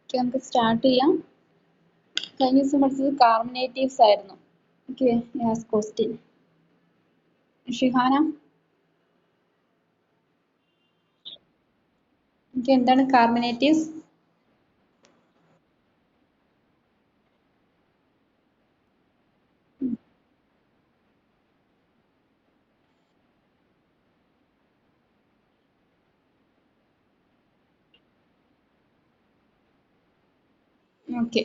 Okay, നമുക്ക് start ചെയ്യാം. കഴിഞ്ഞ ദിവസം പഠിച്ചത് കാർമിനേറ്റീവ്സ് ആയിരുന്നു. Okay, last question. Shihana, okay, എന്താണ് carminatives? Okay,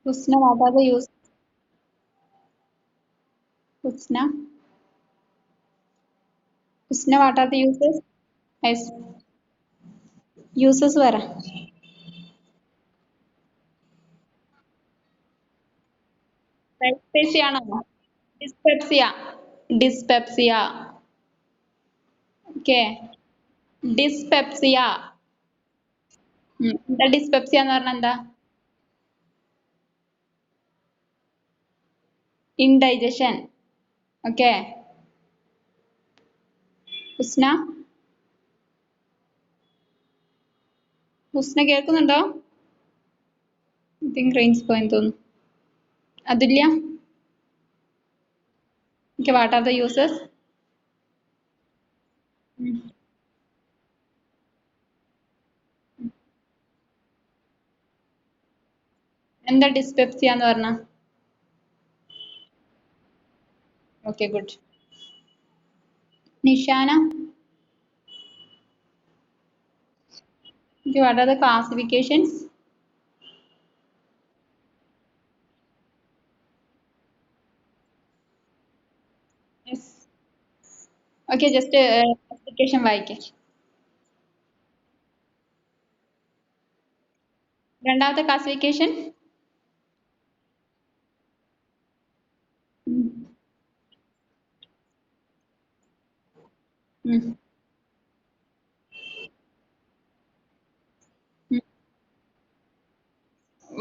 Husna, what are the use? Husna, Husna, what are the uses? Yes, uses പറ. ഡൈസ്പെപ്സിയ ആണോ? Dyspepsia, dyspepsia. Okay, dyspepsia. എന്താ ഡിസ്പെപ്സിയ എന്ന് പറഞ്ഞാൽ എന്താ? ഇൻഡൈജഷൻ. ഓക്കെ, ഹുസ്ന, ഹുസ്ന കേൾക്കുന്നുണ്ടോ? ഐ തിങ്ക് റേഞ്ച് പോയെന്ന് തോന്നുന്നു. Athulya, okay, what are the uses? എന്താ ഡിസ്പെപ്സിയ എന്ന് പറഞ്ഞ? Okay, good. Nishana, okay, what are the classifications? Yes. Okay, just classification വായിക്കേ. രണ്ടാമത്തെ classification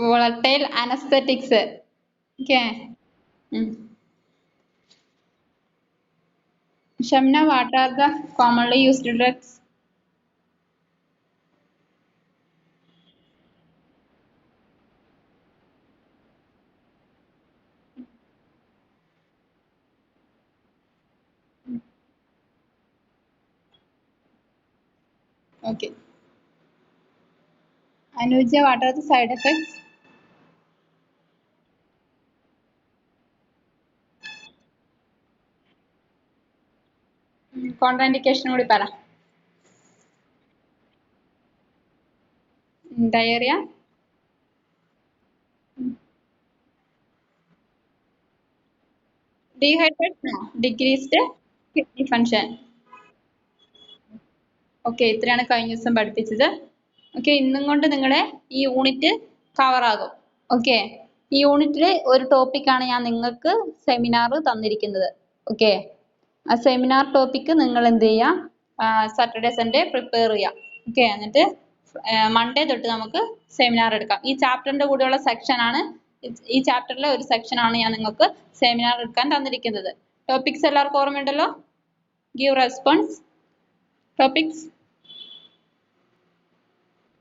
volatile anesthetics. Okay. Shamna, what are the commonly used drugs? Okay. Anuja, what are the side effects? Contraindication കൂടി പറ. Diarrhea, dehydration, decreased kidney function. Okay, ഇത്രയാണ് കഴിഞ്ഞ ദിവസം പഠിപ്പിച്ചത്. Okay, ഇന്നും കൊണ്ട് നിങ്ങളുടെ ഈ യൂണിറ്റ് കവർ ആകും. ഓക്കെ, ഈ യൂണിറ്റിലെ ഒരു ടോപ്പിക്കാണ് ഞാൻ നിങ്ങൾക്ക് സെമിനാർ തന്നിരിക്കുന്നത്. ഓക്കെ, ആ സെമിനാർ ടോപ്പിക്ക് നിങ്ങൾ എന്ത് ചെയ്യാം? സാറ്റർഡേ സൺഡേ പ്രിപ്പയർ ചെയ്യാം. ഓക്കെ, എന്നിട്ട് മൺഡേ തൊട്ട് നമുക്ക് സെമിനാർ എടുക്കാം. ഈ ചാപ്റ്ററിന്റെ കൂടെയുള്ള സെക്ഷൻ ആണ്, ഈ ചാപ്റ്ററിലെ ഒരു സെക്ഷൻ ആണ് ഞാൻ നിങ്ങൾക്ക് സെമിനാർ എടുക്കാൻ തന്നിരിക്കുന്നത്. ടോപ്പിക്സ് എല്ലാവർക്കും ഓർമ്മയുണ്ടല്ലോ? Give response. ടോപ്പിക്സ്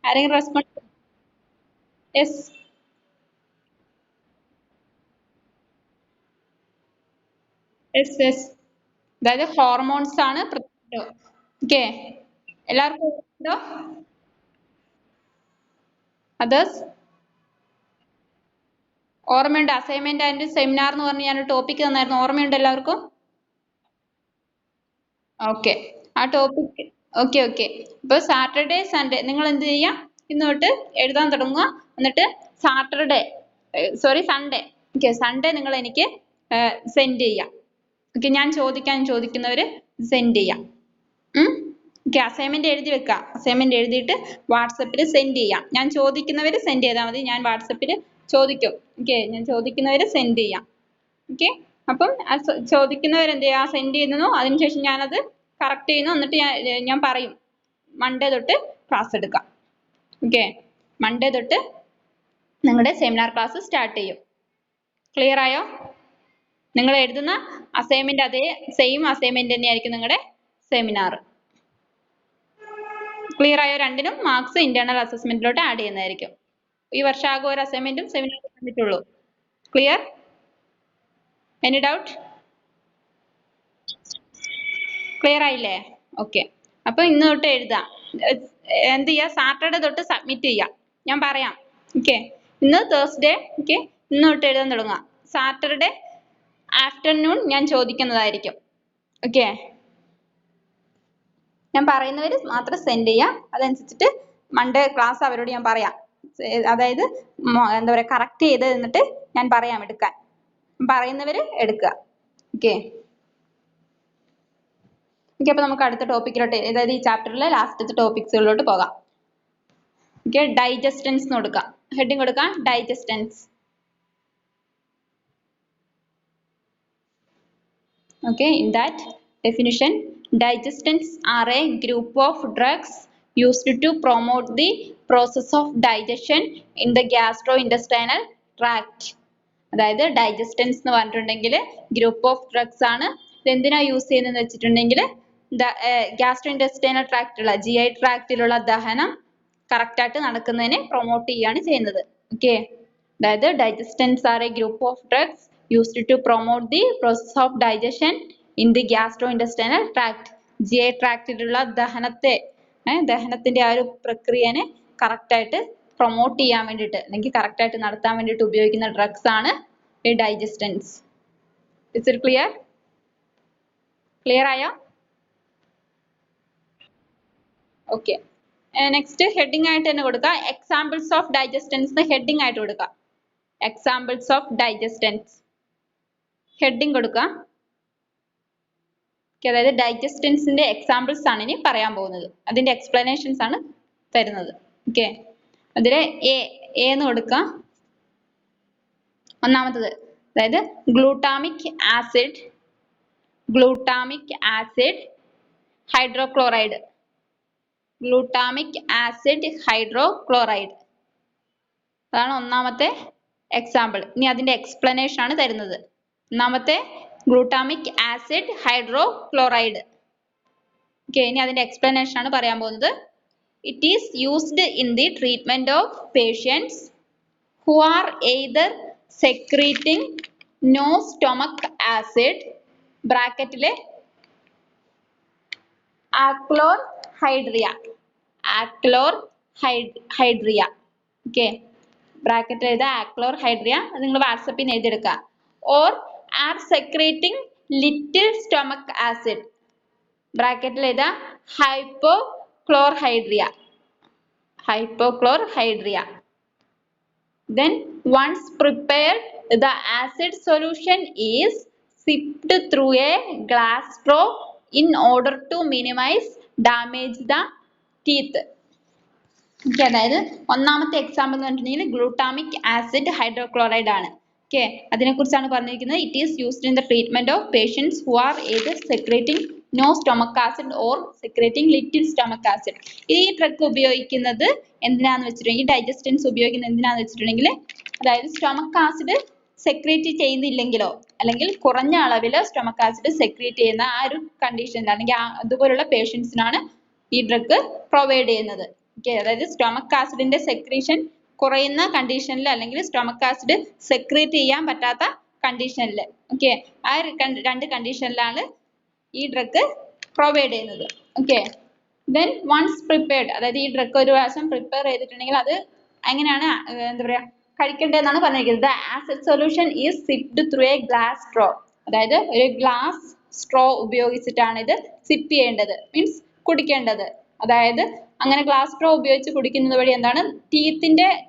ആരെങ്കിലും റെസ്പോൺസ്? Yes, yes, yes. അതായത് ഹോർമോൺസ് ആണ്. ഓക്കെ, എല്ലാവർക്കും ഓർമ്മയുണ്ടോ? അതേഴ്സ് ഓർമ്മയുണ്ട്? അസൈൻമെന്റ് ആൻഡ് സെമിനാർ എന്ന് പറഞ്ഞ് ഞാൻ ടോപ്പിക് തന്നായിരുന്നു. ഓർമ്മയുണ്ട് എല്ലാവർക്കും? ഓക്കെ, ആ ടോപ്പിക്. Okay, okay. ഇപ്പൊ സാറ്റർഡേ സൺഡേ നിങ്ങൾ എന്ത് ചെയ്യാം? ഇന്ന് തൊട്ട് എഴുതാൻ തുടങ്ങുക. എന്നിട്ട് Saturday, sorry, Sunday. Okay, Sunday നിങ്ങൾ എനിക്ക് സെൻഡ് ചെയ്യാം. ഓക്കെ, ഞാൻ ചോദിക്കുന്നവര് സെൻഡ് ചെയ്യാം. ഓക്കെ, അസൈൻമെന്റ് എഴുതി വെക്കാം. അസൈൻമെന്റ് എഴുതിയിട്ട് വാട്സപ്പിൽ സെൻഡ് ചെയ്യാം. ഞാൻ ചോദിക്കുന്നവര് സെൻഡ് ചെയ്താൽ മതി. ഞാൻ വാട്സപ്പിൽ ചോദിക്കും. ഓക്കെ, ഞാൻ ചോദിക്കുന്നവര് സെൻഡ് ചെയ്യാം. ഓക്കെ, അപ്പം ചോദിക്കുന്നവരെന്ത് ചെയ്യുക? സെൻഡ് ചെയ്യുന്നു. അതിനുശേഷം ഞാനത് കറക്റ്റ് ചെയ്യുന്നു. എന്നിട്ട് ഞാൻ പറയും മൺഡേ തൊട്ട് ക്ലാസ് എടുക്കാം. ഓക്കെ, മൺഡേ തൊട്ട് നിങ്ങളുടെ സെമിനാർ ക്ലാസ് സ്റ്റാർട്ട് ചെയ്യും. ക്ലിയർ ആയോ? നിങ്ങൾ എഴുതുന്ന അസൈൻമെന്റ് അതേ സെയിം അസൈൻമെന്റ് തന്നെയായിരിക്കും നിങ്ങളുടെ സെമിനാർ. ക്ലിയർ ആയോ? രണ്ടിനും മാർക്സ് ഇന്റേണൽ അസസ്മെന്റിലോട്ട് ആഡ് ചെയ്യുന്നതായിരിക്കും. ഈ വർഷം ആകെ ഒരു അസൈൻമെന്റും സെമിനാറും തന്നിട്ടുള്ളൂ. ക്ലിയർ? Any doubt? ക്ലിയർ ആയില്ലേ? ഓക്കെ. അപ്പൊ ഇന്ന് തൊട്ട് എഴുതാം. എന്ത് ചെയ്യാ? സാറ്റർഡേ തൊട്ട് സബ്മിറ്റ് ചെയ്യാം. ഞാൻ പറയാം. ഓക്കെ. ഇന്ന് തേഴ്സ്ഡേ. ഓക്കെ. ഇന്ന് തൊട്ട് എഴുതാൻ തുടങ്ങാം. സാറ്റർഡേ ആഫ്റ്റർനൂൺ ഞാൻ ചോദിക്കുന്നതായിരിക്കും. ഓക്കെ. ഞാൻ പറയുന്നവര് മാത്രം സെൻഡ് ചെയ്യാം. അതനുസരിച്ചിട്ട് മൺഡേ ക്ലാസ് അവരോട് ഞാൻ പറയാം. അതായത് എന്താ പറയാ, കറക്റ്റ് ചെയ്ത് എന്നിട്ട് ഞാൻ പറയാം എടുക്കാൻ. പറയുന്നവര് എടുക്കുക. ഓക്കെ. ഓക്കെ. അപ്പൊ നമുക്ക് അടുത്ത ടോപ്പിക്കിലോട്ട്, അതായത് ഈ ചാപ്റ്ററിലെ ലാസ്റ്റത്തെ ടോപ്പിക്സുകളിലോട്ട് പോകാം. ഓക്കെ. ഡൈജസ്റ്റൻസ് കൊടുക്കാം. ഹെഡിങ് കൊടുക്കാം, ഡൈജസ്റ്റൻസ്. Okay, in that definition, digestants are a group of drugs used to promote the process of digestion in the gastrointestinal tract. അതായത് ഡൈജസ്റ്റൻസ് എന്ന് പറഞ്ഞിട്ടുണ്ടെങ്കിൽ ഗ്രൂപ്പ് ഓഫ് ഡ്രഗ്സ് ആണ്. ഇത് എന്തിനാ യൂസ് ചെയ്യുന്നതെന്ന് വെച്ചിട്ടുണ്ടെങ്കിൽ ഗ്യാസ്ട്രോഇന്റെസ്റ്റൈനൽ ട്രാക്റ്റിലുള്ള GI ട്രാക്റ്റിലുള്ള ദഹനം കറക്റ്റ് ആയിട്ട് നടക്കുന്നതിനെ പ്രൊമോട്ട് ചെയ്യുകയാണ് ചെയ്യുന്നത്. ഓക്കെ. അതായത് digestants are a group of drugs used to promote the process of digestion in the gastrointestinal tract. GI ട്രാക്റ്റിലുള്ള ദഹനത്തിന്റെ ആ ഒരു പ്രക്രിയനെ കറക്റ്റ് ആയിട്ട് പ്രൊമോട്ട് ചെയ്യാൻ വേണ്ടിയിട്ട് അല്ലെങ്കിൽ കറക്റ്റ് ആയിട്ട് നടത്താൻ വേണ്ടിയിട്ട് ഉപയോഗിക്കുന്ന ഡ്രഗ്സ് ആണ് ഈ digestants. Is it clear? Clear ആയോ? ഓക്കെ. നെക്സ്റ്റ് ഹെഡിങ് ആയിട്ട് തന്നെ കൊടുക്കുക, എക്സാമ്പിൾസ് ഓഫ് ഡൈജസ്റ്റൻസ് ഹെഡിങ് ആയിട്ട് കൊടുക്കുക. എക്സാമ്പിൾസ് ഓഫ് ഡൈജസ്റ്റൻസ് ഹെഡിങ് കൊടുക്കുക. അതായത് ഡൈജസ്റ്റൻസിന്റെ എക്സാമ്പിൾസ് ആണ് ഇനി പറയാൻ പോകുന്നത്. അതിന്റെ എക്സ്പ്ലനേഷൻസ് ആണ് തരുന്നത്. ഓക്കെ. അതിലെ എ എന്ന് കൊടുക്കുക. ഒന്നാമത്തത് അതായത് glutamic acid, hydrochloride. Glutamic acid, hydrochloride അതാണ് ഒന്നാമത്തെ എക്സാമ്പിൾ. ഇനി അതിന്റെ എക്സ്പ്ലനേഷൻ ആണ് തരുന്നത്. ഒന്നാമത്തെ ഗ്ലൂട്ടാമിക് ആസിഡ്, ഹൈഡ്രോക്ലോറൈഡ്. ഓക്കെ. ഇനി അതിന്റെ എക്സ്പ്ലനേഷൻ ആണ് പറയാൻ പോകുന്നത്. It is used in the treatment of patients who are either secreting no stomach acid ബ്രാക്കറ്റിലെ ആക്ലോർഹൈഡ്രിയ. ഓക്കെ. ബ്രാക്കറ്റിൽ എഴുതുക ആക്ലോർഹൈഡ്രിയ. നിങ്ങൾ വാട്സപ്പിൽ നിന്ന് എഴുതിയെടുക്കുക. Or are secreting little stomach acid ബ്രാക്കറ്റിൽ എഴുതുക ഹൈപ്പോക്ലോർഹൈഡ്രിയ. Then once prepared, the acid solution is sipped through a glass straw in order to minimize damage the teeth. Okay, അതായത് ഒന്നാമത്തെ എക്സാമ്പിൾ എന്ന് പറഞ്ഞിട്ടുണ്ടെങ്കിൽ ഗ്ലൂട്ടാമിക് ആസിഡ്, ഹൈഡ്രോക്ലോറൈഡ് ആണ്. ഓക്കെ. അതിനെക്കുറിച്ചാണ് പറഞ്ഞിരിക്കുന്നത്. It is used in the treatment of patients who are either secreting no stomach acid or secreting little stomach acid. ഈ drug ഉപയോഗിക്കുന്നത് എന്തിനാന്ന് വെച്ചിട്ടുണ്ടെങ്കിൽ, ഡൈജസ്റ്റൻസ് ഉപയോഗിക്കുന്നത് എന്തിനാന്ന് വെച്ചിട്ടുണ്ടെങ്കിൽ, അതായത് സ്റ്റൊമക് ആസിഡ് സെക്രീറ്റ് ചെയ്യുന്നില്ലെങ്കിലോ അല്ലെങ്കിൽ കുറഞ്ഞ അളവിൽ സ്റ്റൊമക് ആസിഡ് സെക്രീറ്റ് ചെയ്യുന്ന ആ ഒരു കണ്ടീഷനിൽ അല്ലെങ്കിൽ അതുപോലുള്ള പേഷ്യൻസിനാണ് ഈ ഡ്രഗ് പ്രൊവൈഡ് ചെയ്യുന്നത്. ഓക്കെ. അതായത് സ്റ്റൊമക് ആസിഡിന്റെ സെക്രീഷൻ കുറയുന്ന കണ്ടീഷനിൽ അല്ലെങ്കിൽ സ്റ്റൊമക് ആസിഡ് സെക്രീറ്റ് ചെയ്യാൻ പറ്റാത്ത കണ്ടീഷനിൽ, ഓക്കെ, ആ രണ്ട് കണ്ടീഷനിലാണ് ഈ ഡ്രഗ് പ്രൊവൈഡ് ചെയ്യുന്നത്. ഓക്കെ. ദെൻ വൺസ് പ്രിപ്പയർഡ്, അതായത് ഈ ഡ്രഗ് ഒരു പ്രാവശ്യം പ്രിപ്പയർ ചെയ്തിട്ടുണ്ടെങ്കിൽ അത് എങ്ങനെയാണ് എന്താ പറയാ കഴിക്കേണ്ടതെന്നാണ് പറഞ്ഞിരിക്കുന്നത്. Acid solution is zipped through A glass straw. അതായത് ഒരു ഗ്ലാസ് സ്ട്രോ ഉപയോഗിച്ചിട്ടാണ് ഇത് സിപ്പ് ചെയ്യേണ്ടത്, മീൻസ് കുടിക്കേണ്ടത്. അതായത് അങ്ങനെ ഗ്ലാസ് സ്ട്രോ ഉപയോഗിച്ച് കുടിക്കുന്നത് വഴി എന്താണ്,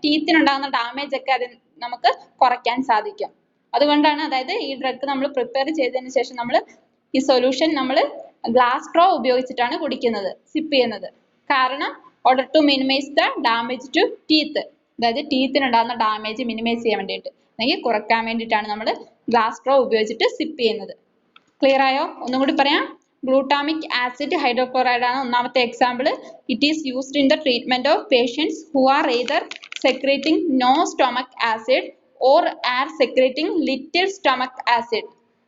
ടീത്തിനുണ്ടാകുന്ന ഡാമേജ് ഒക്കെ അത് നമുക്ക് കുറയ്ക്കാൻ സാധിക്കും. അതുകൊണ്ടാണ് അതായത് ഈ ഡ്രഗ് നമ്മൾ പ്രിപ്പയർ ചെയ്തതിന് ശേഷം നമ്മൾ ഈ സൊല്യൂഷൻ നമ്മൾ ഗ്ലാസ് സ്ട്രോ ഉപയോഗിച്ചിട്ടാണ് കുടിക്കുന്നത്, സിപ്പ് ചെയ്യുന്നത്. കാരണം order to minimise the damage to teeth, അതായത് ടീത്തിനുണ്ടാകുന്ന ഡാമേജ് മിനിമൈസ് ചെയ്യാൻ വേണ്ടിയിട്ട് അല്ലെങ്കിൽ കുറയ്ക്കാൻ വേണ്ടിയിട്ടാണ് നമ്മൾ ഗ്ലാസ് സ്ട്രോ ഉപയോഗിച്ചിട്ട് സിപ്പ് ചെയ്യുന്നത്. ക്ലിയർ ആയോ? ഒന്നും കൂടി പറയാം. ഗ്ലൂട്ടാമിക് ആസിഡ്, ഹൈഡ്രോക്ലോറൈഡ് ആണ് ഒന്നാമത്തെ example. It is used in the treatment of patients who are either secreting no stomach acid or are secreting little stomach acid.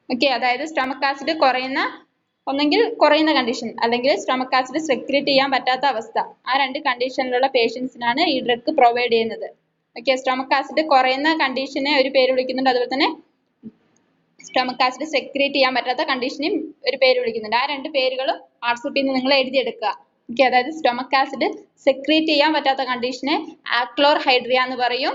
Okay. അതായത് സ്റ്റൊമക് ആസിഡ് കുറയുന്ന ഒന്നെങ്കിൽ കുറയുന്ന കണ്ടീഷൻ അല്ലെങ്കിൽ സ്റ്റൊമക് ആസിഡ് സെക്രീറ്റ് ചെയ്യാൻ പറ്റാത്ത അവസ്ഥ. ആ രണ്ട് കണ്ടീഷനിലുള്ള പേഷ്യൻസിനാണ് ഈ ഡ്രഗ് പ്രൊവൈഡ് ചെയ്യുന്നത്. ഓക്കെ, സ്റ്റൊമക് ആസിഡ് കുറയുന്ന കണ്ടീഷനെ ഒരു പേര് വിളിക്കുന്നുണ്ട്, അതുപോലെ തന്നെ സ്റ്റൊമക് ആസിഡ് സെക്രീറ്റ് ചെയ്യാൻ പറ്റാത്ത കണ്ടീഷനെയും ഒരു പേര് വിളിക്കുന്നുണ്ട്. ആ രണ്ട് പേരുകളും ആർസിപിയിൽ നിന്ന് നിങ്ങൾ എഴുതിയെടുക്കുക. ഓക്കെ, അതായത് സ്റ്റൊമക് ആസിഡ് സെക്രീറ്റ് ചെയ്യാൻ പറ്റാത്ത കണ്ടീഷനെ ആക്ലോർഹൈഡ്രിയ എന്ന് പറയും.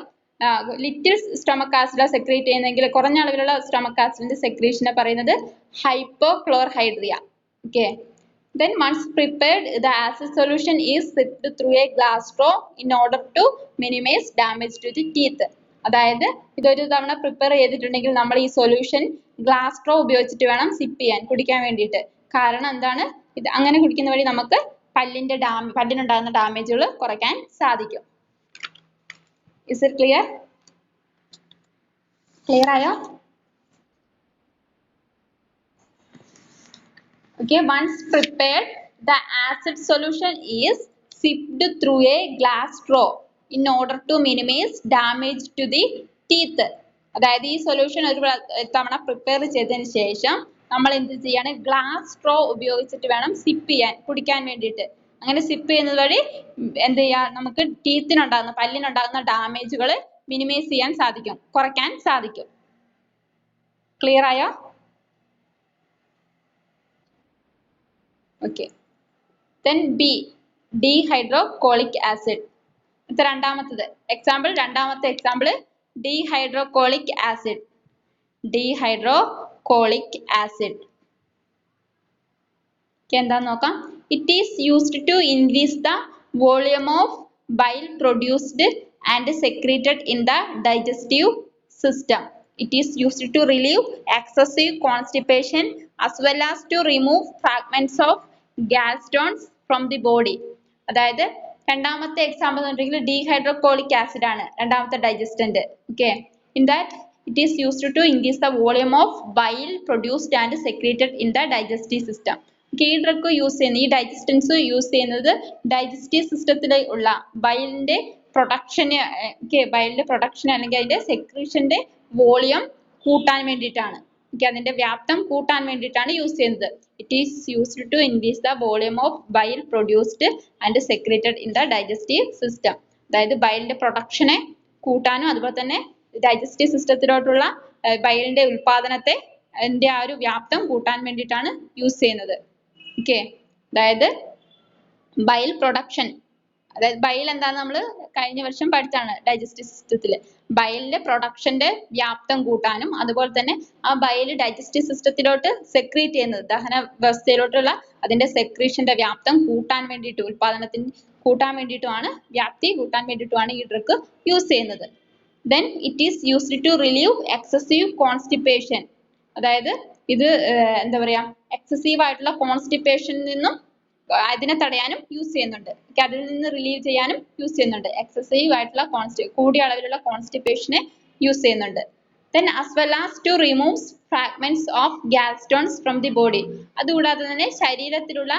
ലിറ്റിൽ സ്റ്റൊമക് ആസിഡ് സെക്രീറ്റ് ചെയ്യുന്നെങ്കിൽ കുറഞ്ഞ അളവിലുള്ള സ്റ്റൊമക് ആസിഡിന്റെ സെക്രീഷനെ പറയുന്നത് hypochlorhydria. Okay, then once prepared the acid solution is sipped through a glass straw in order to minimize damage to the teeth. അതായത് ഇതൊരു തവണ പ്രിപ്പയർ ചെയ്തിട്ടുണ്ടെങ്കിൽ നമ്മൾ ഈ സൊല്യൂഷൻ ഗ്ലാസ് സ്ട്രോ ഉപയോഗിച്ചിട്ട് വേണം സിപ്പ് ചെയ്യാൻ, കുടിക്കാൻ വേണ്ടിയിട്ട്. കാരണം എന്താണ്, ഇത് അങ്ങനെ കുടിക്കുന്ന വഴി നമുക്ക് പല്ലിനുണ്ടാകുന്ന ഡാമേജുകൾ കുറയ്ക്കാൻ സാധിക്കും. Is it clear? Clear ആയോ? Okay, once prepared, the acid solution is sipped through a glass straw in order to minimize damage to the teeth. അതായത് ഈ സൊല്യൂഷൻ ഒരു തവണ പ്രിപ്പയർ ചെയ്തതിന് ശേഷം നമ്മൾ എന്ത് ചെയ്യാണ്, ഗ്ലാസ് സ്ട്രോ ഉപയോഗിച്ചിട്ട് വേണം സിപ്പ് ചെയ്യാൻ, കുടിക്കാൻ വേണ്ടിയിട്ട്. അങ്ങനെ സിപ്പ് ചെയ്യുന്നത് വഴി എന്ത് ചെയ്യാം, നമുക്ക് പല്ലിനുണ്ടാകുന്ന ഡാമേജുകൾ മിനിമൈസ് ചെയ്യാൻ സാധിക്കും, കുറയ്ക്കാൻ സാധിക്കും. ക്ലിയർ ആയോ? Okay, then B, dehydrocholic acid. രണ്ടാമത്തെ എക്സാമ്പിൾ dehydrocholic acid. എന്താന്ന് നോക്കാം. It is used to increase the volume of bile produced and secreted in the digestive system. It is used to relieve excessive constipation as well as to remove fragments of gallstones from the body. അതായത് രണ്ടാമത്തെ example ഉണ്ടെങ്കിൽ ഡീഹൈഡ്രോകോളിക് acid ആണ് രണ്ടാമത്തെ digestant. Okay, in that it is used to increase the volume of bile produced and secreted in the digestive system. ഈ drug use ചെയ്യുന്ന ഈ ഡൈജസ്റ്റൻസ് use ചെയ്യുന്നത് digestive സിസ്റ്റത്തിൽ ഉള്ള ബൈലിന്റെ പ്രൊഡക്ഷന് അല്ലെങ്കിൽ അതിന്റെ സെക്രീഷന്റെ വോളിയം കൂട്ടാൻ വേണ്ടിയിട്ടാണ്. അതിന്റെ വ്യാപ്തം കൂട്ടാൻ വേണ്ടിയിട്ടാണ് യൂസ് ചെയ്യുന്നത്. It is used to increase the volume of bile produced and secreted in the digestive system. അതായത് ബൈലിന്റെ പ്രൊഡക്ഷനെ കൂട്ടാനും അതുപോലെ തന്നെ ഡൈജസ്റ്റീവ് സിസ്റ്റത്തിലോട്ടുള്ള ബൈലിന്റെ ഉൽപാദനത്തെ അതിന്റെ ആ ഒരു വ്യാപ്തം കൂട്ടാൻ വേണ്ടിയിട്ടാണ് യൂസ് ചെയ്യുന്നത്. ഓക്കെ, അതായത് ബൈൽ പ്രൊഡക്ഷൻ, അതായത് ബൈൽ എന്താന്ന് നമ്മൾ കഴിഞ്ഞ വർഷം പഠിച്ചാണ് ഡൈജസ്റ്റീവ് സിസ്റ്റത്തിൽ. ബൈലിന്റെ പ്രൊഡക്ഷന്റെ വ്യാപ്തം കൂട്ടാനും അതുപോലെ തന്നെ ആ ബൈൽ ഡൈജസ്റ്റീവ് സിസ്റ്റത്തിലോട്ട് സെക്രീറ്റ് ചെയ്യുന്നത് ദഹന വ്യവസ്ഥയിലോട്ടുള്ള അതിന്റെ സെക്രീഷന്റെ വ്യാപ്തം കൂട്ടാൻ വേണ്ടിയിട്ട്, ഉൽപാദനത്തിന് കൂട്ടാൻ വേണ്ടിയിട്ടുമാണ്, വ്യാപ്തി കൂട്ടാൻ വേണ്ടിയിട്ടുമാണ് ഈ ഡ്രഗ് യൂസ് ചെയ്യുന്നത്. Then it is used to relieve excessive constipation. അതായത് ഇത് എന്താ പറയാ, എക്സസീവ് ആയിട്ടുള്ള കോൺസ്റ്റിപ്പേഷനിൽ നിന്നും അതിനെ തടയാനും യൂസ് ചെയ്യുന്നുണ്ട്. അതിൽ നിന്ന് റിലീവ് ചെയ്യാനും യൂസ് ചെയ്യുന്നുണ്ട്. എക്സസീവ് ആയിട്ടുള്ള കൂടിയ അളവിലുള്ള കോൺസ്റ്റിപ്പേഷനെ യൂസ് ചെയ്യുന്നുണ്ട്. Then as well as to remove fragments of gallstones from the body. അതുകൂടാതെ തന്നെ ശരീരത്തിലുള്ള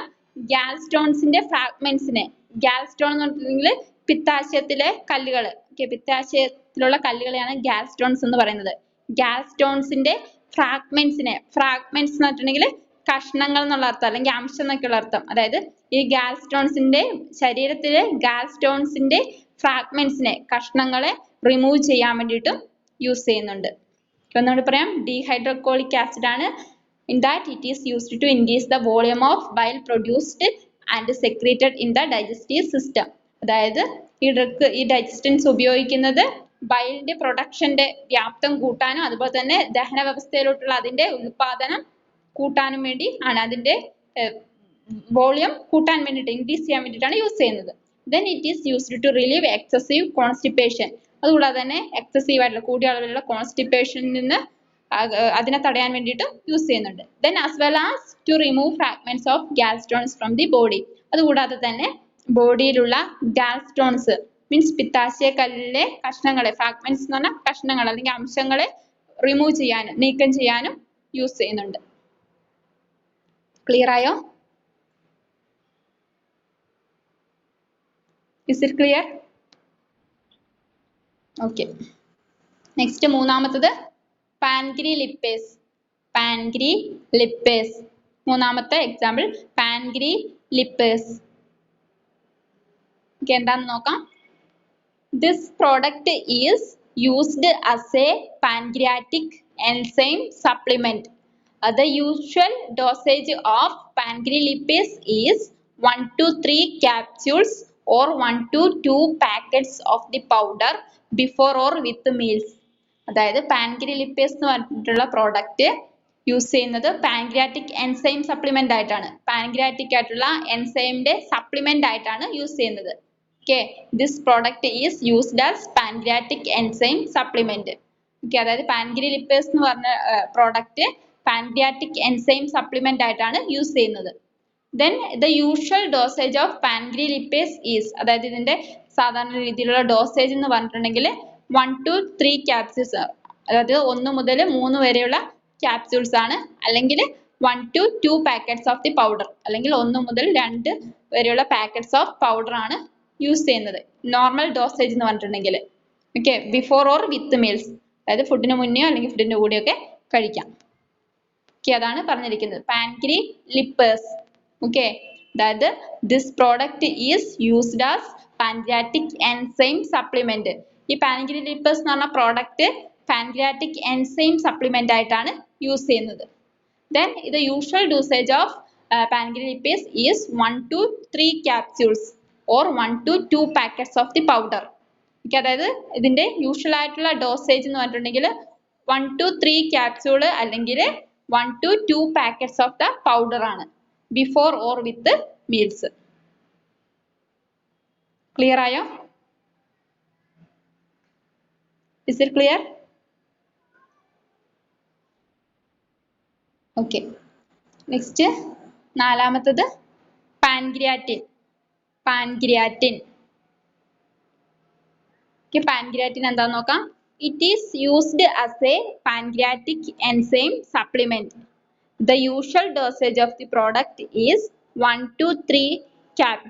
ഗാൽസ്റ്റോൺസിന്റെ ഫ്രാഗ്മെന്റ്സിനെ, ഗാൽസ്റ്റോൺ എന്ന് പറഞ്ഞിട്ടുണ്ടെങ്കിൽ പിത്താശയത്തിലെ കല്ലുകൾ, പിത്താശയത്തിലുള്ള കല്ലുകളെയാണ് ഗാൽസ്റ്റോൺസ് എന്ന് പറയുന്നത്. ഗാൽസ്റ്റോൺസിന്റെ ഫ്രാഗ്മെന്റ്സിനെ, ഫ്രാഗ്മെന്റ്സ് എന്ന് പറഞ്ഞിട്ടുണ്ടെങ്കിൽ കഷ്ണങ്ങൾ എന്നുള്ള അർത്ഥം അല്ലെങ്കിൽ അംശം എന്നൊക്കെയുള്ള അർത്ഥം. അതായത് ഈ ഗാൽസ്റ്റോൺസിന്റെ ശരീരത്തിലെ ഗാൽസ്റ്റോൺസിന്റെ ഫ്രാഗ്മെന്റ്സിനെ, കഷ്ണങ്ങളെ റിമൂവ് ചെയ്യാൻ വേണ്ടിയിട്ടും യൂസ് ചെയ്യുന്നുണ്ട്. ഒന്നുകൂടി പറയാം, ഡീഹൈഡ്രോകോളിക് ആസിഡ് ആണ്. In that it is used to increase the volume of bile produced and secreted in the digestive system. അതായത് ഈ ഡൈജസ്റ്റൻസ് ഉപയോഗിക്കുന്നത് ബൈലിന്റെ പ്രൊഡക്ഷന്റെ വ്യാപ്തം കൂട്ടാനും അതുപോലെ തന്നെ ദഹന വ്യവസ്ഥയിലോട്ടുള്ള അതിന്റെ ഉൽപാദനം കൂട്ടാനും വേണ്ടി ആണ്, അതിന്റെ വോളിയം കൂട്ടാൻ വേണ്ടിയിട്ട്, ഇൻക്രീസ് ചെയ്യാൻ വേണ്ടിയിട്ടാണ് യൂസ് ചെയ്യുന്നത്. Then it is used to relieve excessive constipation. അതുകൂടാതെ തന്നെ എക്സസീവ് ആയിട്ടുള്ള കൂടിയ അളവിലുള്ള കോൺസ്റ്റിപ്പേഷനിൽ നിന്ന് അതിനെ തടയാൻ വേണ്ടിയിട്ട് യൂസ് ചെയ്യുന്നുണ്ട്. Then as well as to remove fragments of gallstones from the body. അതുകൂടാതെ തന്നെ ബോഡിയിലുള്ള ഗാൽസ്റ്റോൺസ് മീൻസ് പിത്താശയ കല്ലിലെ കഷ്ണങ്ങളെ, ഫ്രാഗ്മെന്റ്സ് എന്ന് പറഞ്ഞാൽ കഷ്ണങ്ങൾ അല്ലെങ്കിൽ അംശങ്ങളെ റിമൂവ് ചെയ്യാനും നീക്കം ചെയ്യാനും യൂസ് ചെയ്യുന്നുണ്ട്. ക്ലിയർ ആയോ? Is it clear? Okay. Next മൂന്നാമത്തത് പാൻക്രിലിപ്പേസ്. മൂന്നാമത്തെ എക്സാമ്പിൾ പാൻഗ്രിലിപ്പേഴ്സ്. എന്താന്ന് നോക്കാം. This product is used as a pancreatic enzyme supplement. The usual dosage of pancrealipase is 1 to 3 capsules or 1 to 2 packets of the powder before or with meals. അതായത് പാൻക്രിലിപ്പേസ് എന്ന് പറഞ്ഞിട്ടുള്ള product use ചെയ്യുന്നത് pancreatic enzyme supplement ആയിട്ടാണ്. Pancreatic ആയിട്ടുള്ള എൻസൈമിന്റെ supplement ആയിട്ടാണ് use ചെയ്യുന്നത്. Okay, this product is used as pancreatic enzyme supplement. Okay, അതായത് പാൻക്രിലിപ്പേസ് എന്ന് പറഞ്ഞ പ്രോഡക്റ്റ് പാൻക്രിയാറ്റിക് എൻസൈം സപ്ലിമെന്റ് ആയിട്ടാണ് യൂസ് ചെയ്യുന്നത്. Then the usual dosage of pancrealipase is, അതായത് ഇതിന്റെ സാധാരണ രീതിയിലുള്ള ഡോസേജ് എന്ന് പറഞ്ഞിട്ടുണ്ടെങ്കിൽ 1 to 3 capsules, അതായത് 1 മുതൽ 3 വരെയുള്ള ക്യാപ്സ്യൂൾസ് ആണ്, അല്ലെങ്കിൽ 1 to 2 packets of the powder, അല്ലെങ്കിൽ 1 മുതൽ 2 വരെയുള്ള പാക്കറ്റ്സ് ഓഫ് പൗഡർ ആണ് യൂസ് ചെയ്യുന്നത്. നോർമൽ ഡോസേജ് എന്ന് പറഞ്ഞിട്ടുണ്ടെങ്കിൽ okay, before or with meals, അതായത് ഫുഡിന് മുന്നെയോ അല്ലെങ്കിൽ ഫുഡിന്റെ കൂടെയൊക്കെ കഴിക്കാം. ഓക്കെ, അതാണ് പറഞ്ഞിരിക്കുന്നത് പാൻക്രിലിപ്പേഴ്സ്. ഓക്കെ, അതായത് this product is used as pancreatic enzyme supplement. ഈ പാൻക്രിലിപ്പേഴ്സ് എന്ന് പറഞ്ഞ പ്രോഡക്റ്റ് പാൻക്രിയാറ്റിക് എൻസൈം സപ്ലിമെന്റ് ആയിട്ടാണ് യൂസ് ചെയ്യുന്നത്. Then the usual dosage of pancrealipase is 1 to 3 capsules or 1 to 2 packets of the powder. Okay, അതായത് ഇതിന്റെ യൂഷ്വൽ ആയിട്ടുള്ള dosage എന്ന് പറഞ്ഞിട്ടുണ്ടെങ്കിൽ 1 to 3 ക്യാപ്സ്യൂൾ അല്ലെങ്കിൽ 1 to 2 packets of the powder ആണ്, before or with meals. Clear ആയോ? Is it clear? Okay, next നാലാമത്തത് പാൻക്രിയാറ്റിൻ. പാൻക്രിയാറ്റിൻ പാൻക്രിയാറ്റിൻ എന്താന്ന് നോക്കാം. It is used as A pancreatic enzyme supplement. The usual dosage of the product is 1 to 3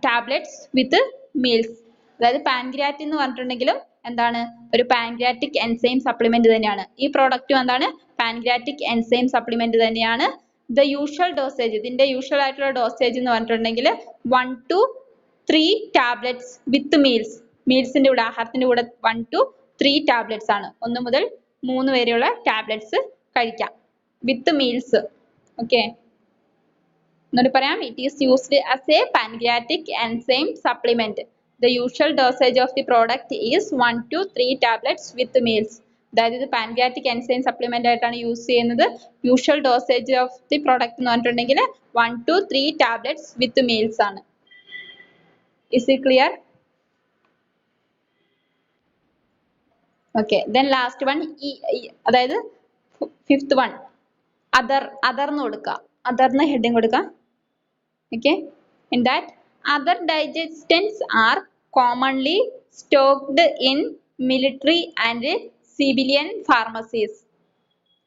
tablets with meals. അതായത് പാൻക്രിയാറ്റിൻ എന്ന് പറഞ്ഞിട്ടുണ്ടെങ്കിലും എന്താണ്, ഒരു pancreatic enzyme supplement തന്നെയാണ്. ഈ പ്രോഡക്റ്റും എന്താണ്, പാൻക്രിയാറ്റിക് എൻസൈം സപ്ലിമെന്റ് തന്നെയാണ്. The usual dosage, ഇതിന്റെ യൂഷ്വൽ ആയിട്ടുള്ള ഡോസേജ് എന്ന് പറഞ്ഞിട്ടുണ്ടെങ്കിൽ 1 to 3 tablets with meals. മീൽസിന്റെ കൂടെ, ആഹാരത്തിന്റെ കൂടെ 1 to 3 tablets ആണ്, 1 മുതൽ 3 വരെയുള്ള ടാബ്ലറ്റ്സ് കഴിക്കാം വിത്ത് മീൽസ്. ഓക്കെ, എന്നോട് പറയാം. It is used as A pancreatic enzyme supplement. The usual dosage of the product is 1 to 3 tablets with meals. അതായത് ഇത് പാൻക്രിയാറ്റിക് എൻസൈം സപ്ലിമെന്റ് ആയിട്ടാണ് യൂസ് ചെയ്യുന്നത്. Usual dosage of the product എന്ന് പറഞ്ഞിട്ടുണ്ടെങ്കിൽ 1 to 3 tablets with meals ആണ്. Is it clear? Okay, then last one, അതായത് fifth one, other എന്ന് കൊടുക്കുക. other എന്ന് ഹെഡിങ് കൊടുക്കുക. Okay, in that other digestants are commonly stocked in military and civilian pharmacies.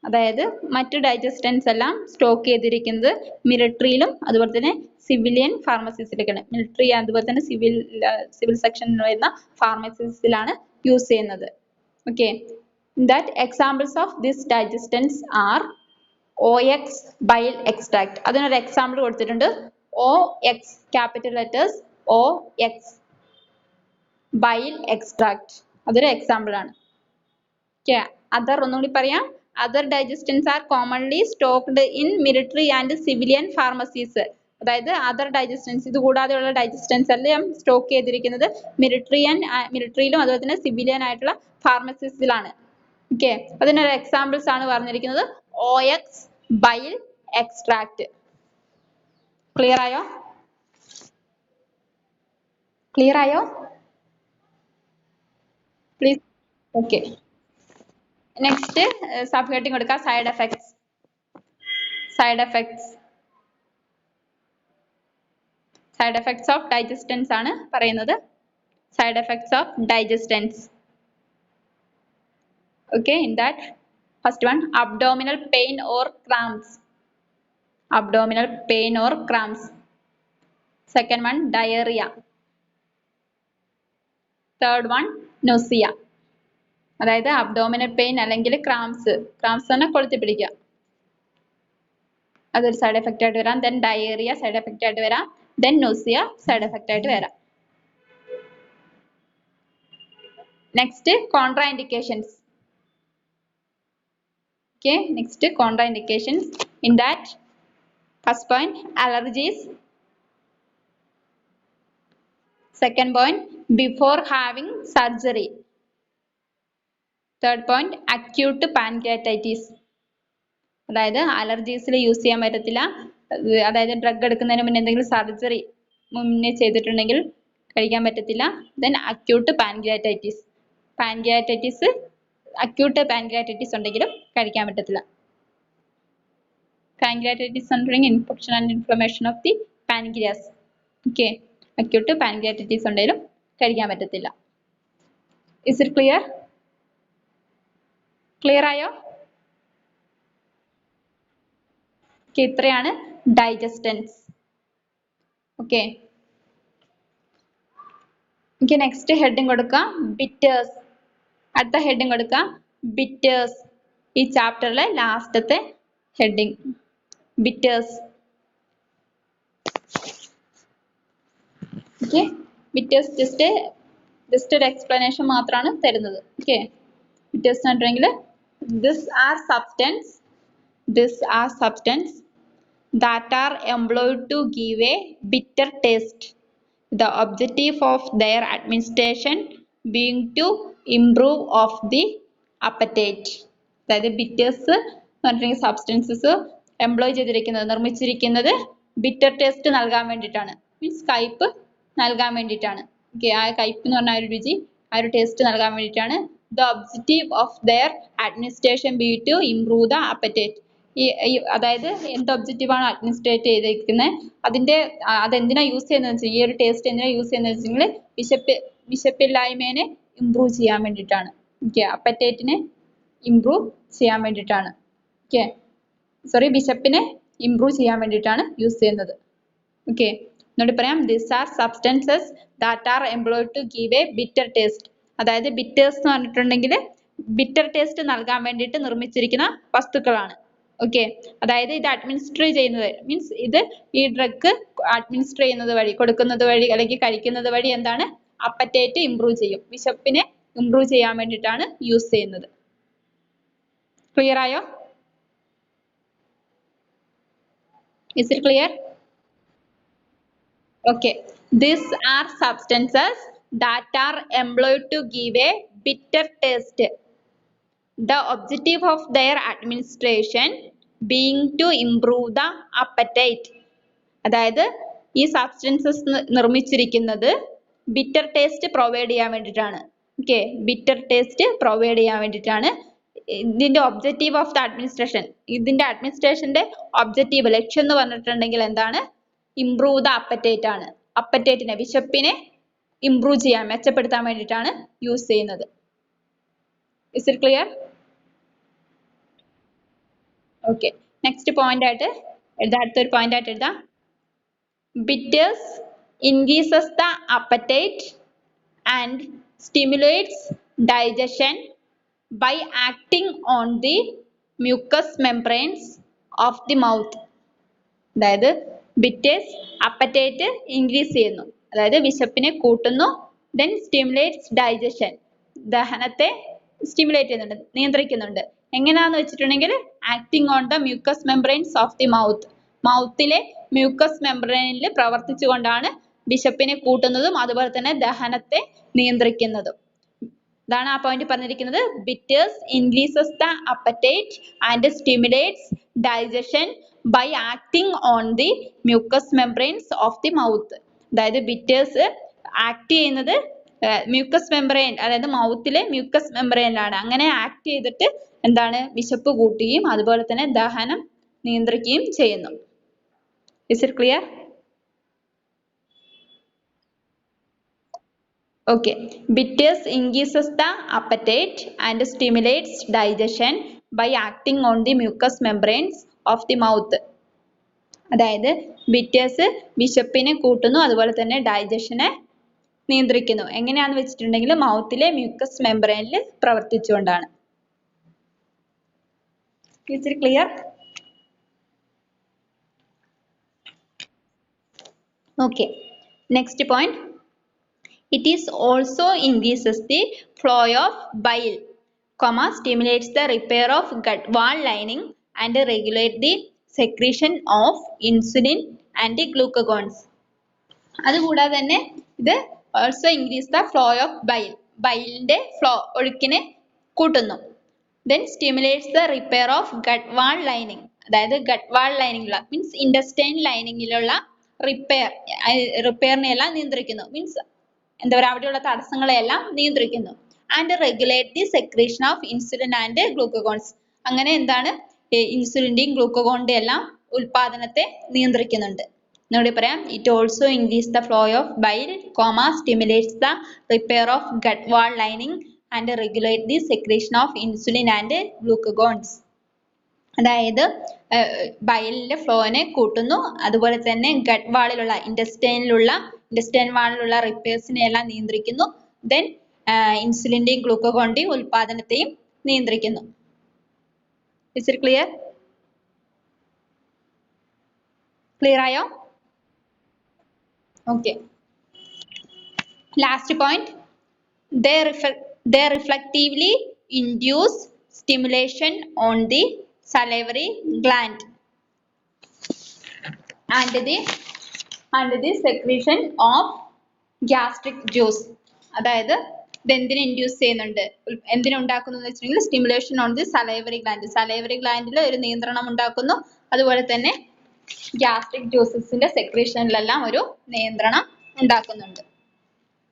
അതായത് മറ്റു ഡൈജസ്റ്റൻസ് എല്ലാം സ്റ്റോക്ക് ചെയ്തിരിക്കുന്നത് മിലിറ്ററിയിലും അതുപോലെ തന്നെ സിവിലിയൻ ഫാർമസീസിലേക്കാണ്. മിലിറ്ററി അതുപോലെ തന്നെ സിവിൽ സെക്ഷനിൽ വരുന്ന ഫാർമസീസിലാണ് യൂസ് ചെയ്യുന്നത്. Okay, that examples of this digestants are OX bile extract. അതിനൊരു എക്സാമ്പിൾ കൊടുത്തിട്ടുണ്ട്. OX capital letters OX bile extract, അതൊരു എക്സാമ്പിൾ ആണ്. ഓക്കെ, അതർ ഒന്നുകൂടി പറയാം. Other digestants are commonly stocked in military and civilian pharmacies. അതായത് other digestants, ഇത് കൂടാതെയുള്ള ഡൈജസ്റ്റൻസ് എല്ലാം സ്റ്റോക്ക് ചെയ്തിരിക്കുന്നത് മിലിറ്ററിയിലും അതുപോലെ തന്നെ സിവിലിയൻ ആയിട്ടുള്ള ഫാർമസീസിലാണ്. ഓക്കെ, അതിനൊരു എക്സാമ്പിൾസ് ആണ് പറഞ്ഞിരിക്കുന്നത് OX ബൈൽ എക്സ്ട്രാക്ട്. ക്ലിയർ ആയോ? ക്ലിയർ ആയോ? Please. Okay, next subheading കൊടുക്കുക. Side effects. Side effects side effects of digestants ആണ് പറയുന്നത്. Side effects of digestants. Okay, in that first one, abdominal pain or cramps. Abdominal pain or cramps. Second one, diarrhea. Third one, nausea. അതായത് abdominal pain അല്ലെങ്കിൽ cramps. Cramps തന്നെ കൊളുത്തി പിടിക്കുക. അതൊരു side effect ആയിട്ട് വരാം. ദെൻ ഡയേറിയ സൈഡ് എഫക്റ്റ് ആയിട്ട് വരാം. ദെൻ നോസിയ സൈഡ് എഫക്റ്റ് ആയിട്ട് വരാം. Next കോൺട്രാഇൻഡിക്കേഷൻസ്. Okay, next contraindications. In that, first point allergies. Second point before having surgery. Third point acute pancreatitis. അതായത് അലർജീസിൽ യൂസ് ചെയ്യാൻ പറ്റത്തില്ല. അതായത് ഡ്രഗ് എടുക്കുന്നതിന് മുന്നേ എന്തെങ്കിലും സർജറി മുന്നേ ചെയ്തിട്ടുണ്ടെങ്കിൽ കഴിക്കാൻ പറ്റത്തില്ല. Then acute pancreatitis. Acute pancreatitis ഉണ്ടെങ്കിലും കഴിക്കാൻ പറ്റത്തില്ല. പാൻക്രിയാറ്റൈറ്റിസ് എന്നുണ്ടെങ്കിൽ infection and inflammation of the pancreas. Okay, acute pancreatitis ഉണ്ടെങ്കിലും കഴിക്കാൻ പറ്റത്തില്ല. Is it clear? ക്ലിയർ ആയോ? ഓക്കെ, ഇത്രയാണ് ഡൈജസ്റ്റൻസ്. ഓക്കെ, എനിക്ക് നെക്സ്റ്റ് ഹെഡിങ് കൊടുക്കാം ബിറ്റേഴ്സ്. അടുത്ത ഹെഡിങ് കൊടുക്കാം ബിറ്റേഴ്സ്. ഈ ചാപ്റ്ററിലെ ലാസ്റ്റത്തെ ഹെഡിങ് ബിറ്റേഴ്സ്. ഓക്കെ, ബിറ്റേഴ്സ് ജസ്റ്റ് ഒരു എക്സ്പ്ലനേഷൻ മാത്രമാണ് തരുന്നത്. ഓക്കെ, ബിറ്റേഴ്സ് എന്ന് പറഞ്ഞിട്ടുണ്ടെങ്കിൽ this are substance that are employed to give a bitter taste. The objective of their administration being to improve of the appetite. അതായത് ബിറ്റേഴ്സ് എന്ന് പറഞ്ഞിട്ടുണ്ടെങ്കിൽ സബ്സ്റ്റൻസസ് എംപ്ലോയ് ചെയ്തിരിക്കുന്നത്, നിർമ്മിച്ചിരിക്കുന്നത് ബിറ്റർ ടേസ്റ്റ് നൽകാൻ വേണ്ടിയിട്ടാണ്. മീൻസ് കയ്പ് നൽകാൻ വേണ്ടിയിട്ടാണ്. ഓക്കെ, ആ കയ്പ് എന്ന് പറഞ്ഞ ആ ഒരു രുചി, ആ ഒരു ടേസ്റ്റ് നൽകാൻ വേണ്ടിയിട്ടാണ്. The objective of their administration be to improve the appetite. അതായത് എന്ത് ഒബ്ജക്റ്റീവ് ആണ് അഡ്മിനിസ്ട്രേറ്റ് ചെയ്തിരിക്കുന്നത്, അതെന്തിനാ യൂസ് ചെയ്യുന്നത് വെച്ചാൽ, ഈ ഒരു ടേസ്റ്റ് എന്തിനാ യൂസ് ചെയ്യുന്നത് വെച്ചെങ്കിൽ വിശപ്പില്ലായ്മേനെ ഇംപ്രൂവ് ചെയ്യാൻ വേണ്ടിയിട്ടാണ്. ഓക്കെ, അപ്പറ്റൈറ്റിനെ ഇംപ്രൂവ് ചെയ്യാൻ വേണ്ടിയിട്ടാണ്. ഓക്കെ, വിശപ്പിനെ ഇംപ്രൂവ് ചെയ്യാൻ വേണ്ടിയിട്ടാണ് യൂസ് ചെയ്യുന്നത്. ഓക്കെ, എന്നോട് പറയാം this are substances that are employed to give a bitter taste. അതായത് ബിറ്റേഴ്സ് എന്ന് പറഞ്ഞിട്ടുണ്ടെങ്കിൽ ബിറ്റർ ടേസ്റ്റ് നൽകാൻ വേണ്ടിയിട്ട് നിർമ്മിച്ചിരിക്കുന്ന വസ്തുക്കളാണ്. ഓക്കെ, അതായത് ഇത് അഡ്മിനിസ്റ്റർ ചെയ്യുന്നത് മീൻസ് ഈ ഡ്രഗ് അഡ്മിനിസ്റ്റർ ചെയ്യുന്നത് വഴി, കൊടുക്കുന്നത് വഴി അല്ലെങ്കിൽ കഴിക്കുന്നത് വഴി എന്താണ് അപ്പറ്റൈറ്റ് ഇംപ്രൂവ് ചെയ്യും, വിശപ്പിനെ ഇംപ്രൂവ് ചെയ്യാൻ വേണ്ടിയിട്ടാണ് യൂസ് ചെയ്യുന്നത്. ക്ലിയർ ആയോ? Is it clear? Okay, these are substances that are employed to give a bitter taste. The objective of their administration being to improve the appetite. അതായത് ഈ സബ്സ്റ്റൻസസ് നിർമ്മിച്ചിരിക്കുന്നത് bitter taste provide ചെയ്യാൻ വേണ്ടിയിട്ടാണ്. Okay, bitter taste provide ചെയ്യാൻ വേണ്ടിയിട്ടാണ്. ഇതിന്റെ objective of the administration, ഇതിന്റെ അഡ്മിനിസ്ട്രേഷന്റെ objective, ലക്ഷ്യം എന്ന് പറഞ്ഞിട്ടുണ്ടെങ്കിൽ എന്താണ്, ഇംപ്രൂവ് ദ അപ്പറ്റൈറ്റ് ആണ്. അപ്പറ്റൈറ്റിനെ, വിശപ്പിനെ ഇംപ്രൂവ് ചെയ്യാൻ, മെച്ചപ്പെടുത്താൻ വേണ്ടിയിട്ടാണ് യൂസ് ചെയ്യുന്നത്. Is it clear? Okay, next point ആയിട്ട് എഴുതാം, അടുത്തൊരു പോയിന്റ് ആയിട്ട് എഴുതാം. ബിറ്റേഴ്സ് increases the appetite and stimulates digestion by acting on the mucous membranes of the mouth. അതായത് ബിറ്റേഴ്സ് അപ്പറ്റൈറ്റ് ഇൻക്രീസ് ചെയ്യുന്നു, അതായത് വിശപ്പിനെ കൂട്ടുന്നു. ദെൻ സ്റ്റിമുലേറ്റ്സ് ഡൈജഷൻ, ദഹനത്തെ സ്റ്റിമുലേറ്റ് ചെയ്യുന്നുണ്ട്, നിയന്ത്രിക്കുന്നുണ്ട്. എങ്ങനെയാന്ന് വെച്ചിട്ടുണ്ടെങ്കിൽ acting on the mucus membranes of the mouth, മൗത്തിലെ മ്യൂക്കസ് മെംബ്രെയിനിൽ പ്രവർത്തിച്ചുകൊണ്ടാണ് വിശപ്പിനെ കൂട്ടുന്നതും അതുപോലെ തന്നെ ദഹനത്തെ നിയന്ത്രിക്കുന്നതും. ഇതാണ് ആ പോയിന്റ് പറഞ്ഞിരിക്കുന്നത്. Bitters increases the appetite and stimulates digestion by acting on the mucus membranes of the mouth. അതായത് ബിറ്റേഴ്സ് ആക്ട് ചെയ്യുന്നത് മ്യൂക്കസ് മെംബ്രെയിൻ, അതായത് മൗത്തിലെ മ്യൂക്കസ് മെംബ്രെയിനിലാണ്. അങ്ങനെ ആക്ട് ചെയ്തിട്ട് എന്താണ്, വിശപ്പ് കൂട്ടുകയും അതുപോലെ തന്നെ ദഹനം നിയന്ത്രിക്കുകയും ചെയ്യുന്നു. Is it clear? Okay, bitters increases the appetite and stimulates digestion by acting on the mucous membranes of the mouth. അതായത് ബിറ്റേഴ്സ് വിശപ്പിനെ കൂട്ടുന്നു അതുപോലെ തന്നെ ഡൈജഷനെ നിയന്ത്രിക്കുന്നു. എങ്ങനെയാണെന്ന് വെച്ചിട്ടുണ്ടെങ്കിൽ മൗത്തിലെ മ്യൂക്കസ് മെംബ്രെയിനിൽ പ്രവർത്തിച്ചുകൊണ്ടാണ്. Is it clear? Okay. Next point. It is also increases the flow of bile, stimulates the repair of gut wall lining and regulate the secretion of insulin and glucagons. അതുകൂടാതെ തന്നെ ഇത് also increase the flow of bile. ബൈലിന്റെ flow ഒഴുക്കിനെ കൂട്ടുന്നു. Then stimulates the repair of gut wall lining. അതായത് gut wall lining means intestine lining ലുള്ള റിപ്പയറിനെ എല്ലാം നിയന്ത്രിക്കുന്നു. മീൻസ് എന്താ പറയുക അവിടെയുള്ള തടസ്സങ്ങളെയെല്ലാം നിയന്ത്രിക്കുന്നു. And regulate the secretion of insulin and glucagons. അങ്ങനെ എന്താണ് ഇൻസുലിന്റെയും ഗ്ലൂക്കഗോണിന്റെയും എല്ലാം ഉൽപാദനത്തെ നിയന്ത്രിക്കുന്നുണ്ട്. ഒന്നുകൂടി പറയാം. It also increase the flow of bile, stimulates the repair of gut wall lining and regulate the secretion of insulin and glucagons. അതായത് ബൈലിന്റെ ഫ്ലോനെ കൂട്ടുന്നു, അതുപോലെ തന്നെ ഗട്ട് വാളിലുള്ള ഇൻറ്റസ്റ്റൈൻ വാളിലുള്ള റിപ്പയർസിനെ എല്ലാം നിയന്ത്രിക്കുന്നു. ദെൻ ഇൻസുലിന്റെയും ഗ്ലൂക്കഗോണിന്റെയും ഉൽപാദനത്തെയും നിയന്ത്രിക്കുന്നു. Is it clear? Clear ആയോ? Okay. Last point. They reflectively induce stimulation on the salivary gland and the secretion of gastric juice. അതായത് ഇതെന്തിനെ ഇൻഡ്യൂസ് ചെയ്യുന്നുണ്ട്, എന്തിനുണ്ടാക്കുന്നു എന്ന് വെച്ചിട്ടുണ്ടെങ്കിൽ stimulation on the salivary gland. Salivary ഗ്ലാൻഡിൽ ഒരു നിയന്ത്രണം ഉണ്ടാക്കുന്നു. അതുപോലെ തന്നെ ഗ്യാസ്ട്രിക് ജ്യൂസസിന്റെ സെക്രീഷനിലെല്ലാം ഒരു നിയന്ത്രണം ഉണ്ടാക്കുന്നുണ്ട്.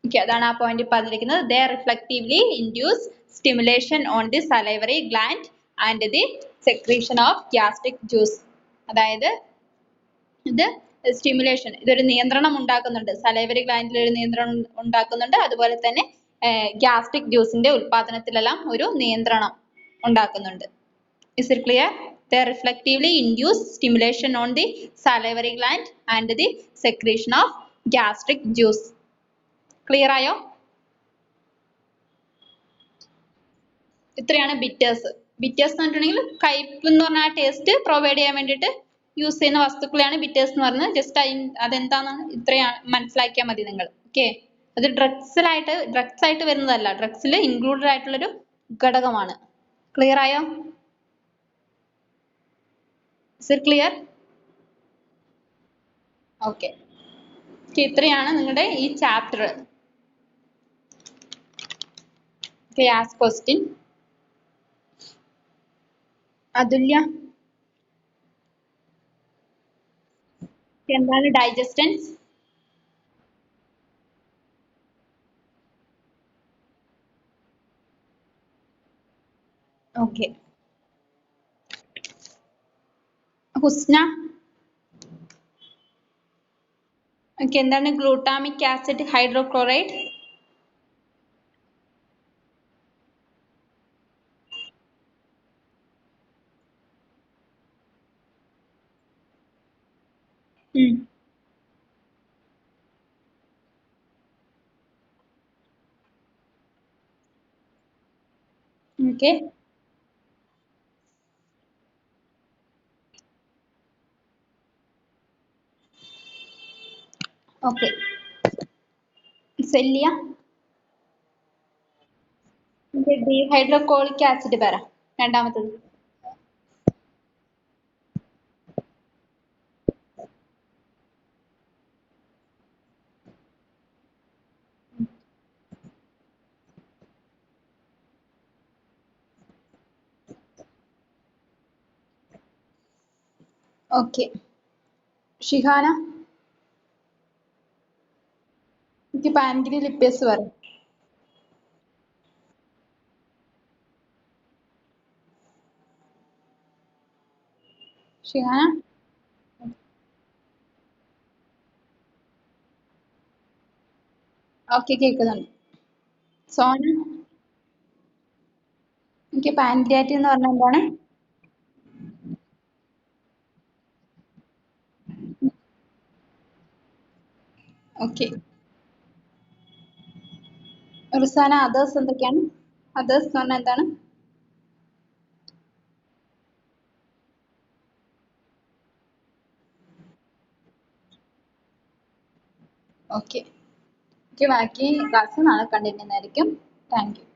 ഓക്കെ, അതാണ് ആ പോയിന്റ് പറഞ്ഞിരിക്കുന്നത്. They reflectively induce stimulation on the salivary gland and the secretion of gastric juice. അതായത് ഇത് സ്റ്റിമുലേഷൻ, ഇതൊരു നിയന്ത്രണം ഉണ്ടാക്കുന്നുണ്ട്. സലൈവറി ഗ്ലാൻഡിൽ ഒരു നിയന്ത്രണം ഉണ്ടാക്കുന്നുണ്ട്. അതുപോലെ തന്നെ ഗ്യാസ്ട്രിക് ജ്യൂസിന്റെ ഉൽപാദനത്തിലെല്ലാം ഒരു നിയന്ത്രണം ഉണ്ടാക്കുന്നുണ്ട്. Is it clear? They reflectively induce stimulation on the salivary gland and the secretion of gastric juice. Clear ആയോ? ഇത്രയാണ് ബിറ്റേഴ്സ്. ബിറ്റേഴ്സ് എന്ന് പറഞ്ഞിട്ടുണ്ടെങ്കിൽ കയ്പ് എന്ന് പറഞ്ഞ ടേസ്റ്റ് പ്രൊവൈഡ് ചെയ്യാൻ വേണ്ടിയിട്ട് യൂസ് ചെയ്യുന്ന വസ്തുക്കളെയാണ് ബിറ്റേഴ്സ് എന്ന് പറഞ്ഞത്. ജസ്റ്റ് അതെന്താണെന്ന് ഇത്രയാണ് മനസ്സിലാക്കിയാൽ മതി നിങ്ങൾ. ഓക്കെ, അത് ഡ്രഗ്സ് ആയിട്ട് വരുന്നതല്ല, ഡ്രഗ്സിൽ ഇൻക്ലൂഡഡ് ആയിട്ടുള്ളൊരു ഘടകമാണ്. ക്ലിയർ ആയോ? Is it clear? Okay. ഇത്രയാണ് നിങ്ങളുടെ ഈ chapter. Okay, ask question. Athulya, എന്താണ് ഡൈജസ്റ്റൻസ്? ഓക്കെ. ഹുസ്ന, ഓക്കെ, എന്താണ് glutamic acid hydrochloride? Okay, okay. Sellia, dehydrocholic acid പറ രണ്ടാമത്തത്. ഓക്കെ. ഷിഹാന, എനിക്ക് പാൻഗ്രി ലിപ്പേസ് പറ. ഷിഹാന, ഓക്കെ, കേൾക്കുന്നുണ്ട്. സോന, എനിക്ക് പാൻക്രിയാറ്റ് എന്ന് പറഞ്ഞാൽ എന്താണ്? ഓക്കെ. റുസാന, അതേഴ്സ് എന്തൊക്കെയാണ്? അതേഴ്സ് എന്ന് പറഞ്ഞാൽ എന്താണ്? ഓക്കെ. ബാക്കി ക്ലാസ് നാളെ കണ്ടിന്യൂ ചെയ്യുന്നതായിരിക്കും. Thank you.